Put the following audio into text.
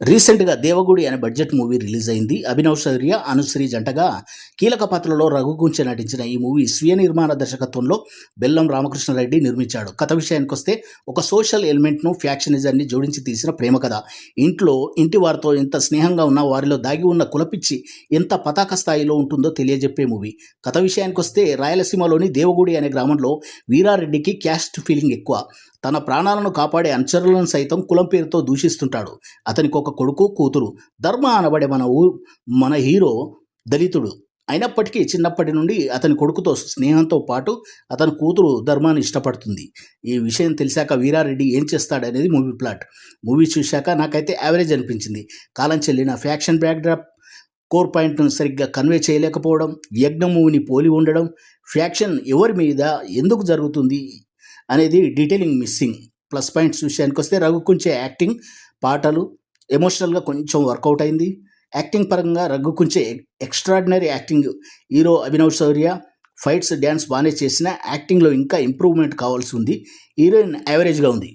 రీసెంట్‌గా 'దేవగుడి' అనే budget movie release అయింది. అభినవ్ శౌర్య, అనుశ్రీ జంటగా కీలక పాత్రలో రఘుకుంచ నటించిన ఈ మూవీ స్వీయ నిర్మాణ దర్శకత్వంలో బెల్లం రామకృష్ణారెడ్డి నిర్మించాడు. కథ విషయానికొస్తే ఒక సోషల్ ఎలిమెంట్‌ను, ఫ్యాక్షనిజాన్ని జోడించి తీసిన ప్రేమ కథ. ఇంటి వారితో ఎంత స్నేహంగా ఉన్నా వారిలో దాగి ఉన్న కులపిచ్చి ఎంత పతాక స్థాయిలో ఉంటుందో తెలియజెప్పే మూవీ. కథ విషయానికొస్తే రాయలసీమలోని దేవగుడి అనే గ్రామంలో వీరారెడ్డికి క్యాస్ట్ ఫీలింగ్ ఎక్కువ. తన ప్రాణాలను కాపాడే అనుచరులను సైతం కులం పేరుతో దూషిస్తుంటాడు. అతనికి ఒక కొడుకు, కూతురు. ధర్మ అనబడే మన హీరో దళితుడు. అయినప్పటికీ చిన్నప్పటి నుండి అతని కొడుకుతో స్నేహంతో పాటు అతని కూతురు ధర్మాన్ని ఇష్టపడుతుంది. ఈ విషయం తెలిసాక వీరారెడ్డి ఏం చేస్తాడనేది మూవీ ప్లాట్. మూవీ చూశాక నాకైతే యావరేజ్ అనిపించింది. కాలం చెల్లిన ఫ్యాక్షన్ బ్యాక్‌డ్రాప్, కోర్ పాయింట్‌ను సరిగ్గా కన్వే చేయలేకపోవడం, యజ్ఞం మూవీని పోలి ఉండడం, ఫ్యాక్షన్ ఎవరి మీద, ఎందుకు జరుగుతుంది అనేది డీటెయిలింగ్ మిస్సింగ్. ప్లస్ పాయింట్స్ విషయానికొస్తే రఘుకుంచే యాక్టింగ్, పాటలు ఎమోషనల్‌గా కొంచెం వర్కౌట్ అయింది. యాక్టింగ్ పరంగా రఘుకుంచే ఎక్స్ట్రార్డినరీ యాక్టింగ్. హీరో అభినవ్ శౌర్య ఫైట్స్, డాన్స్ బానే చేసినా యాక్టింగ్‌లో ఇంకా ఇంప్రూవ్‌మెంట్ కావాల్సి ఉంది. హీరోయిన్ యావరేజ్‌గా ఉంది.